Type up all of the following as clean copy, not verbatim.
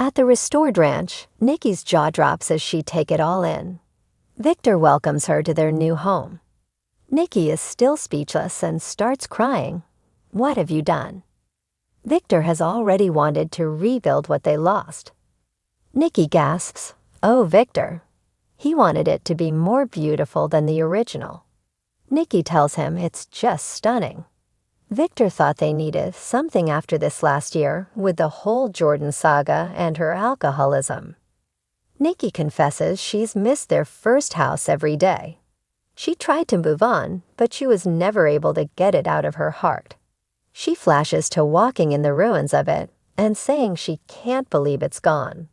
At the restored ranch, Nikki's jaw drops as she takes it all in. Victor welcomes her to their new home. Nikki is still speechless and starts crying. What have you done? Victor has already wanted to rebuild what they lost. Nikki gasps, "Oh, Victor." He wanted it to be more beautiful than the original. Nikki tells him it's just stunning. Victor thought they needed something after this last year with the whole Jordan saga and her alcoholism. Nikki confesses she's missed their first house every day. She tried to move on, but she was never able to get it out of her heart. She flashes to walking in the ruins of it and saying she can't believe it's gone.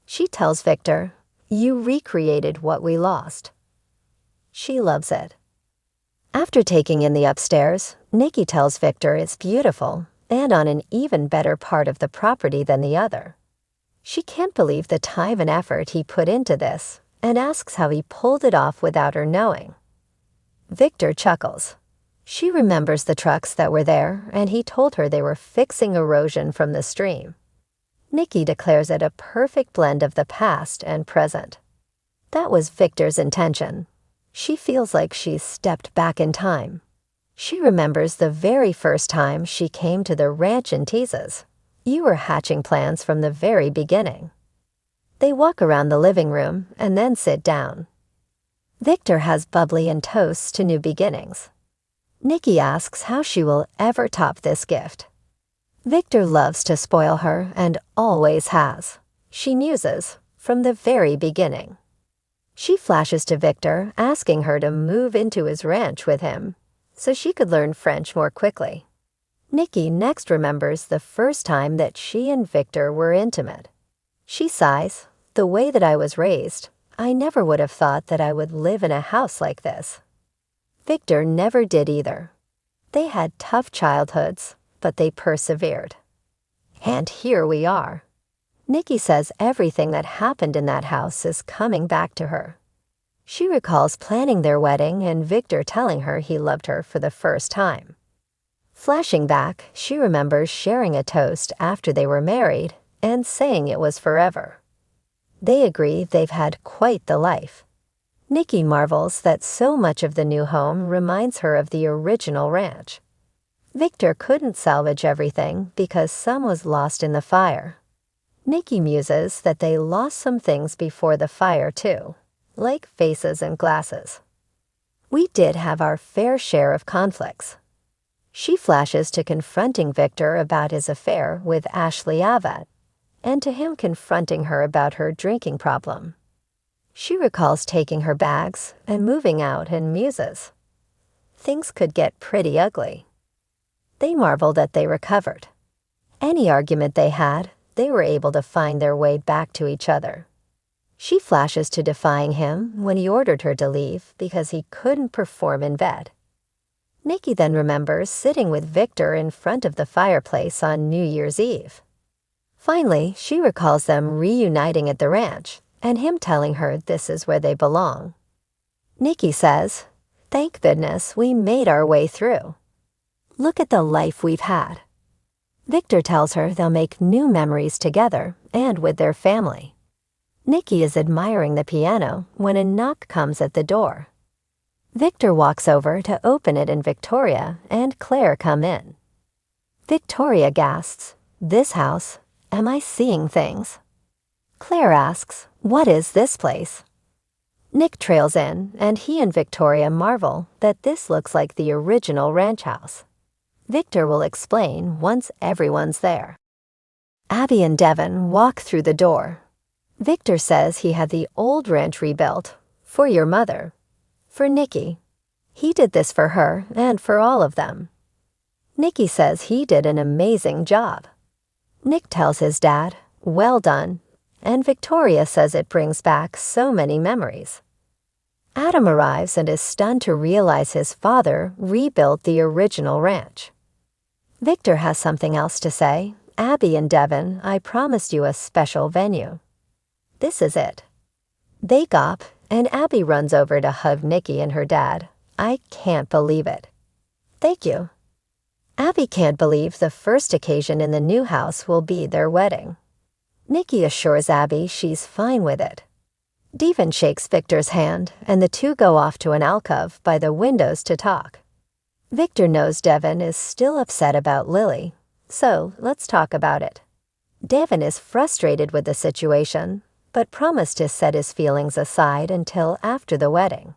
She tells Victor, "You recreated what we lost." She loves it. After taking in the upstairs, Nikki tells Victor it's beautiful and on an even better part of the property than the other. She can't believe the time and effort he put into this and asks how he pulled it off without her knowing. Victor chuckles. She remembers the trucks that were there, and he told her they were fixing erosion from the stream. Nikki declares it a perfect blend of the past and present. That was Victor's intention. She feels like she's stepped back in time. She remembers the very first time she came to the ranch and teases. You were hatching plans from the very beginning. They walk around the living room and then sit down. Victor has bubbly and toasts to new beginnings. Nikki asks how she will ever top this gift. Victor loves to spoil her and always has. She muses from the very beginning. She flashes to Victor asking her to move into his ranch with him so she could learn French more quickly. Nikki next remembers the first time that she and Victor were intimate. She sighs, "The way that I was raised, I never would have thought that I would live in a house like this." Victor never did either. They had tough childhoods, but they persevered. And here we are. Nikki says everything that happened in that house is coming back to her. She recalls planning their wedding and Victor telling her he loved her for the first time. Flashing back, she remembers sharing a toast after they were married and saying it was forever. They agree they've had quite the life. Nikki marvels that so much of the new home reminds her of the original ranch. Victor couldn't salvage everything because some was lost in the fire. Nikki muses that they lost some things before the fire too, like faces and glasses. We did have our fair share of conflicts. She flashes to confronting Victor about his affair with Ashley Avat, and to him confronting her about her drinking problem. She recalls taking her bags and moving out and muses. Things could get pretty ugly. They marvel that they recovered. Any argument they had, they were able to find their way back to each other. She flashes to defying him when he ordered her to leave because he couldn't perform in bed. Nikki then remembers sitting with Victor in front of the fireplace on New Year's Eve. Finally, she recalls them reuniting at the ranch and him telling her this is where they belong. Nikki says, "Thank goodness we made our way through. Look at the life we've had." Victor tells her they'll make new memories together and with their family. Nikki is admiring the piano when a knock comes at the door. Victor walks over to open it and Victoria and Claire come in. Victoria gasps, "This house, am I seeing things?" Claire asks, "What is this place?" Nick trails in and he and Victoria marvel that this looks like the original ranch house. Victor will explain once everyone's there. Abby and Devin walk through the door. Victor says he had the old ranch rebuilt for your mother, for Nikki. He did this for her and for all of them. Nikki says he did an amazing job. Nick tells his dad, "Well done," and Victoria says it brings back so many memories. Adam arrives and is stunned to realize his father rebuilt the original ranch. Victor has something else to say. "Abby and Devin, I promised you a special venue. This is it." They gawp, and Abby runs over to hug Nikki and her dad. "I can't believe it." "Thank you." Abby can't believe the first occasion in the new house will be their wedding. Nikki assures Abby she's fine with it. Devon shakes Victor's hand, and the two go off to an alcove by the windows to talk. Victor knows Devon is still upset about Lily, so let's talk about it. Devon is frustrated with the situation, but promised to set his feelings aside until after the wedding.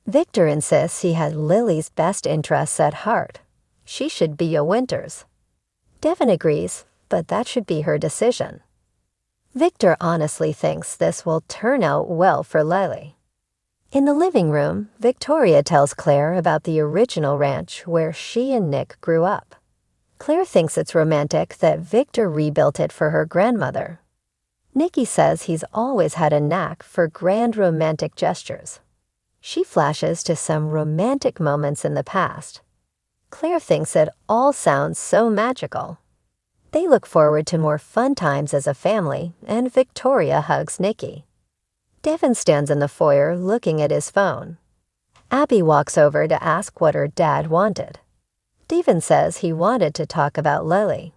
Victor insists he had Lily's best interests at heart. She should be a Winters. Devon agrees, but that should be her decision. Victor honestly thinks this will turn out well for Lily. In the living room, Victoria tells Claire about the original ranch where she and Nick grew up. Claire thinks it's romantic that Victor rebuilt it for her grandmother. Nikki says he's always had a knack for grand romantic gestures. She flashes to some romantic moments in the past. Claire thinks it all sounds so magical. They look forward to more fun times as a family, and Victoria hugs Nikki. Devon stands in the foyer looking at his phone. Abby walks over to ask what her dad wanted. Devon says he wanted to talk about Lily.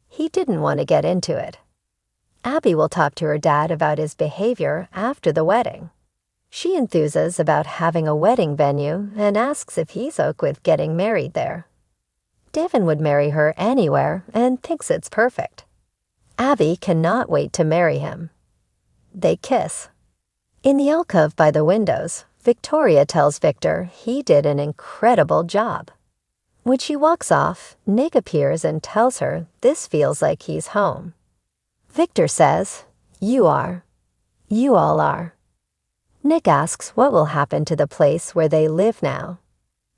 He didn't want to get into it. Abby will talk to her dad about his behavior after the wedding. She enthuses about having a wedding venue and asks if he's okay with getting married there. Devon would marry her anywhere and thinks it's perfect. Abby cannot wait to marry him. They kiss. In the alcove by the windows, Victoria tells Victor he did an incredible job. When she walks off, Nick appears and tells her this feels like he's home. Victor says, "You are. You all are." Nick asks what will happen to the place where they live now.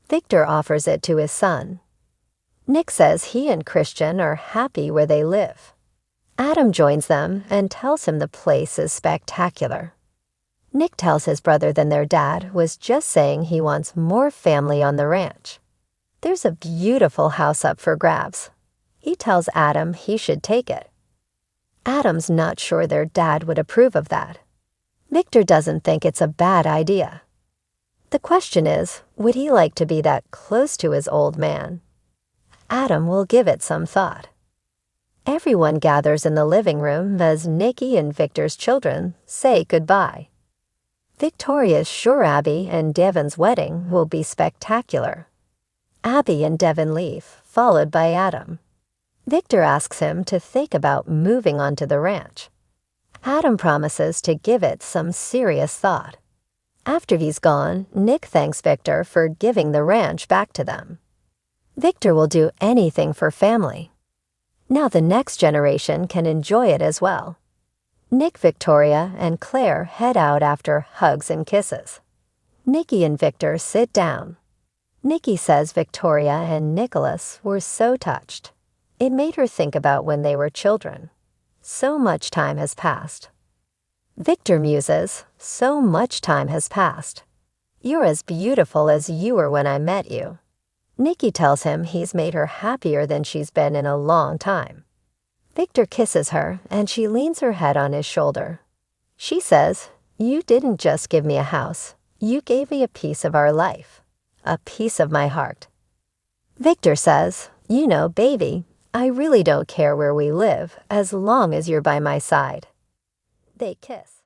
Victor offers it to his son. Nick says he and Christian are happy where they live. Adam joins them and tells him the place is spectacular. Nick tells his brother that their dad was just saying he wants more family on the ranch. There's a beautiful house up for grabs. He tells Adam he should take it. Adam's not sure their dad would approve of that. Victor doesn't think it's a bad idea. The question is, would he like to be that close to his old man? Adam will give it some thought. Everyone gathers in the living room as Nikki and Victor's children say goodbye. Victoria's sure Abby and Devon's wedding will be spectacular. Abby and Devon leave, followed by Adam. Victor asks him to think about moving onto the ranch. Adam promises to give it some serious thought. After he's gone, Nick thanks Victor for giving the ranch back to them. Victor will do anything for family. Now the next generation can enjoy it as well. Nick, Victoria, and Claire head out after hugs and kisses. Nikki and Victor sit down. Nikki says Victoria and Nicholas were so touched. It made her think about when they were children. So much time has passed. Victor muses, so much time has passed. You're as beautiful as you were when I met you. Nikki tells him he's made her happier than she's been in a long time. Victor kisses her, and she leans her head on his shoulder. She says, "You didn't just give me a house. You gave me a piece of our life, a piece of my heart." Victor says, "You know, baby, I really don't care where we live as long as you're by my side." They kiss.